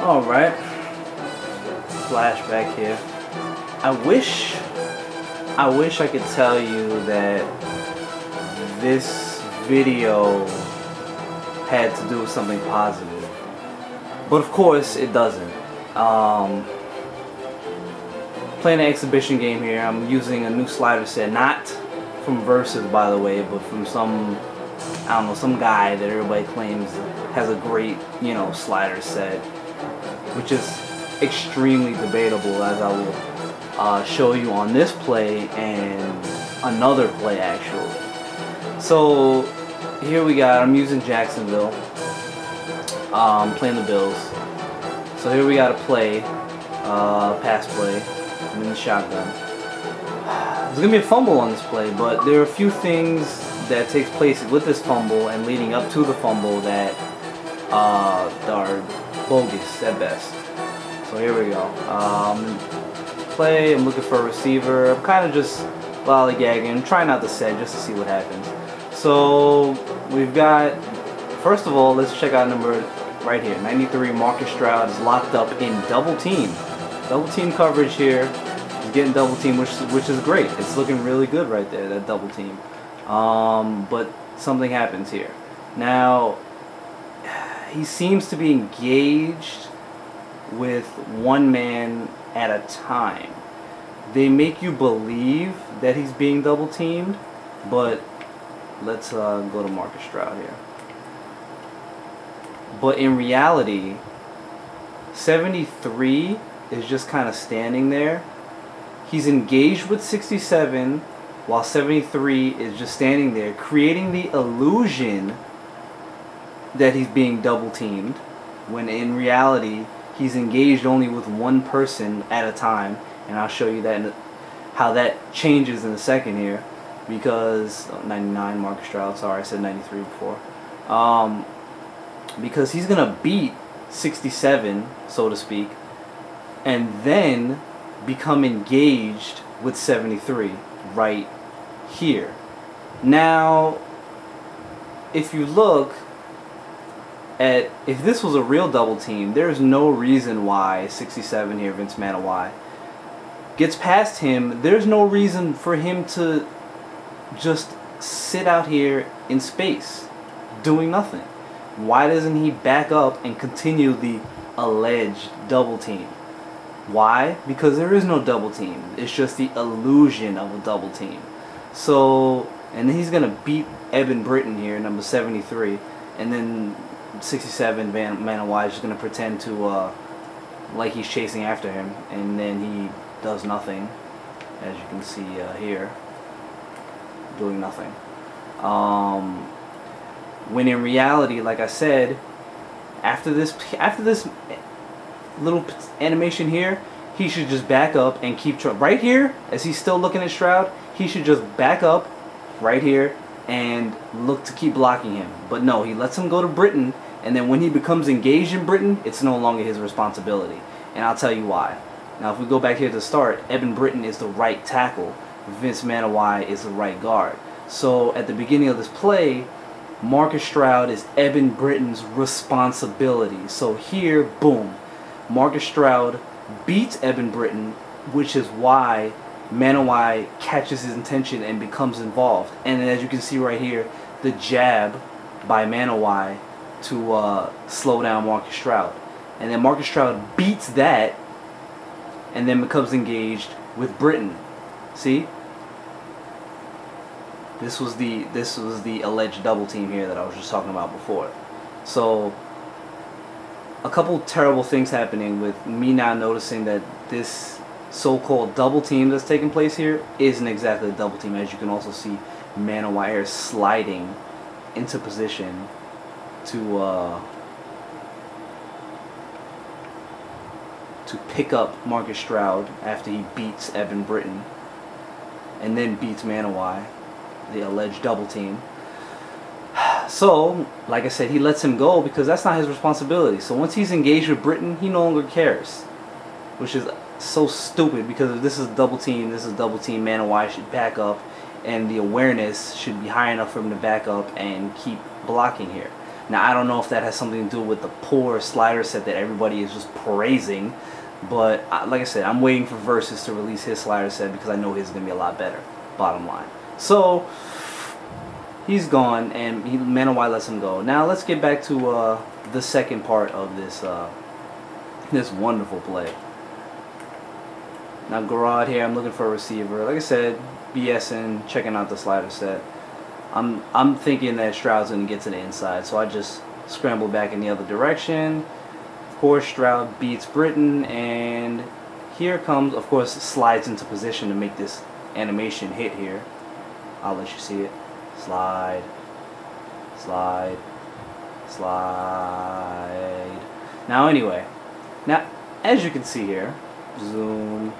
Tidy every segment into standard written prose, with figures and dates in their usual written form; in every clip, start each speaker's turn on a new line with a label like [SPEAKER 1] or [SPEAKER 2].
[SPEAKER 1] Alright, flashback here. I wish I could tell you that this video had to do with something positive, but of course it doesn't. Playing an exhibition game here. I'm using a new slider set, not from Versus by the way, but from some, I don't know, some guy that everybody claims has a great, slider set, which is extremely debatable, as I will show you on this play and another play actually. So here we got, I'm using Jacksonville, playing the Bills. So here we got a play, pass play. I'm in the shotgun. There's gonna be a fumble on this play, but there are a few things that takes place with this fumble and leading up to the fumble that are bogus at best. So here we go. Play, I'm looking for a receiver. I'm kind of just lollygagging, trying not to set just to see what happens. So we've got, first of all, let's check out number right here. 93, Marcus Stroud is locked up in double team. Double team coverage here. He's getting double team, which is great. It's looking really good right there, that double team. But something happens here. Now, he seems to be engaged with one man at a time. They make you believe that he's being double teamed, but let's go to Marcus Stroud here. But in reality, 73 is just kind of standing there. He's engaged with 67 while 73 is just standing there, creating the illusion that he's being double teamed, when in reality he's engaged only with one person at a time. And I'll show you that how that changes in a second here, because 99 Marcus Stroud, sorry I said 93 before, because he's gonna beat 67, so to speak, and then become engaged with 73 right here. Now, if you look at, if this was a real double team, there's no reason why 67 here, Vince Manawai, gets past him. There's no reason for him to just sit out here in space doing nothing. Why doesn't he back up and continue the alleged double team? Why? Because there is no double team. It's just the illusion of a double team. So, and then he's going to beat Eben Britton here, number 73, and then 67 Manawai is just going to pretend to, like he's chasing after him, and then he does nothing, as you can see here, doing nothing. When in reality, like I said, after this little animation here, he should just back up and keep right here, as he's still looking at Stroud, he should just back up right here and look to keep blocking him. But no, he lets him go to Britton, and then when he becomes engaged in Britton, it's no longer his responsibility. And I'll tell you why. Now if we go back here to the start, Eben Britton is the right tackle, Vince Manawai is the right guard. So at the beginning of this play, Marcus Stroud is Eben Britton's responsibility. So here, boom, Marcus Stroud beats Eben Britton, which is why Manawai catches his attention and becomes involved. And as you can see right here, the jab by Manawai to slow down Marcus Stroud. And then Marcus Stroud beats that and then becomes engaged with Britton. See? This was the alleged double team here that I was just talking about before. So a couple terrible things happening with me now noticing that this so-called double team that's taking place here isn't exactly a double team. As you can also see, Manawai is sliding into position to pick up Marcus Stroud after he beats Eben Britton and then beats Manawai, the alleged double team. So, like I said, he lets him go because that's not his responsibility. So once he's engaged with Britton, he no longer cares, which is so stupid, because if this is double team, Manawai should back up, and the awareness should be high enough for him to back up and keep blocking here. Now, I don't know if that has something to do with the poor slider set that everybody is just praising, but like I said, I'm waiting for Versus to release his slider set because I know his is going to be a lot better, bottom line. So, he's gone, and Man of White lets him go. Now, let's get back to the second part of this this wonderful play. Now, Garrod here, I'm looking for a receiver. Like I said, BSing, checking out the slider set. I'm thinking that Stroud's going to get to the inside, so I just scramble back in the other direction. Of course, Stroud beats Britton, and here comes, of course, slides into position to make this animation hit here. I'll let you see it. Slide, slide, slide. Now, anyway, now as you can see here, zoom.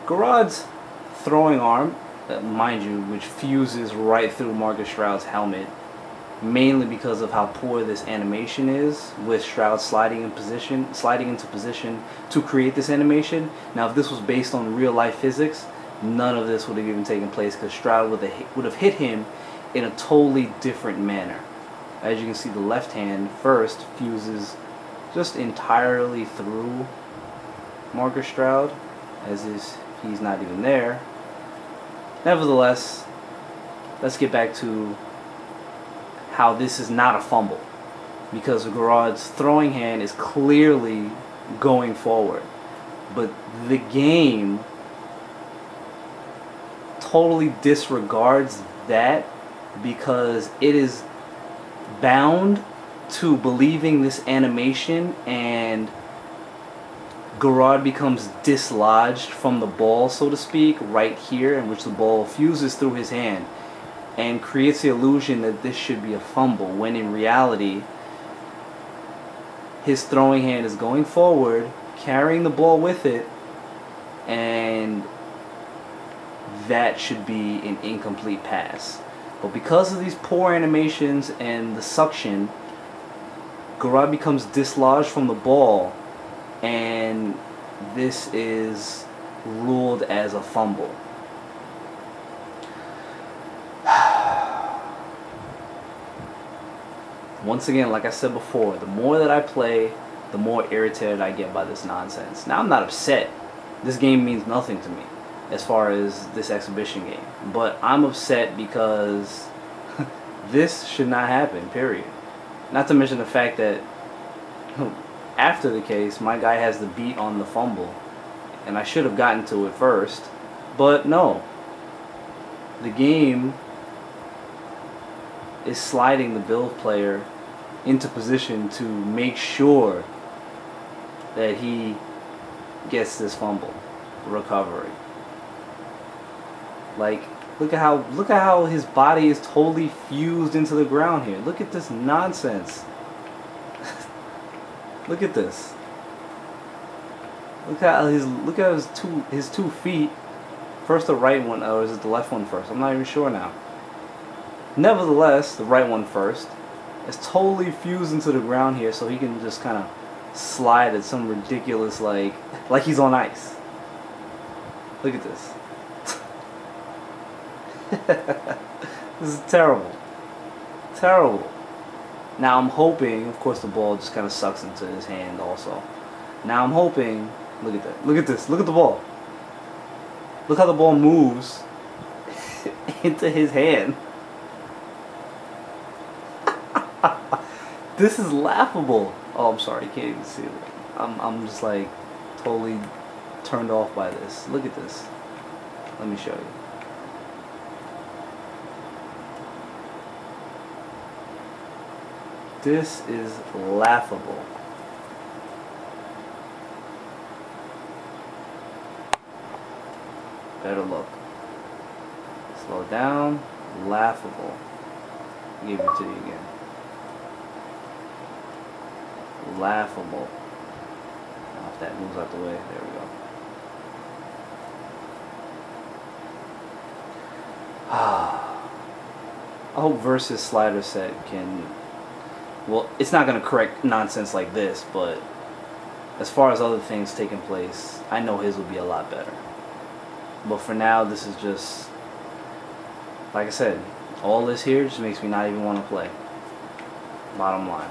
[SPEAKER 1] Garrod's throwing arm, mind you, which fuses right through Marcus Stroud's helmet, mainly because of how poor this animation is, with Stroud sliding into position to create this animation. Now, if this was based on real life physics, none of this would have even taken place, because Stroud would have hit him in a totally different manner. As you can see, the left hand first fuses just entirely through Marcus Stroud, as is he's not even there. Nevertheless, let's get back to how this is not a fumble, because Garrod's throwing hand is clearly going forward, but the game totally disregards that because it is bound to believing this animation, and Garrod becomes dislodged from the ball, so to speak, right here, in which the ball fuses through his hand and creates the illusion that this should be a fumble, when in reality his throwing hand is going forward, carrying the ball with it, and that should be an incomplete pass. But because of these poor animations and the suction, Garrod becomes dislodged from the ball, and this is ruled as a fumble. Once again, like I said before, the more that I play, the more irritated I get by this nonsense. Now, I'm not upset. This game means nothing to me as far as this exhibition game. But I'm upset because this should not happen, period. Not to mention the fact that after the case, my guy has the beat on the fumble, and I should have gotten to it first. But no. The game is sliding the Bills player into position to make sure that he gets this fumble recovery. Like, look at how his body is totally fused into the ground here. Look at this nonsense. Look at this. Look at his two feet. First the right one, or is it the left one first? I'm not even sure now. Nevertheless, the right one first is totally fused into the ground here, so he can just kind of slide at some ridiculous, like he's on ice. Look at this. This is terrible. Terrible. Now I'm hoping, of course the ball just kind of sucks into his hand also. Now I'm hoping, look at that. Look at this. Look at the ball. Look how the ball moves into his hand. This is laughable. Oh, I'm sorry, you can't even see it. I'm just like totally turned off by this. Look at this. Let me show you. This is laughable. Better look. Slow down. Laughable. Give it to you again. Laughable. Now if that moves out the way, there we go. I hope Versus slider set can, well, it's not going to correct nonsense like this, but as far as other things taking place, I know his will be a lot better. But for now, this is just like I said, all this here just makes me not even want to play. Bottom line.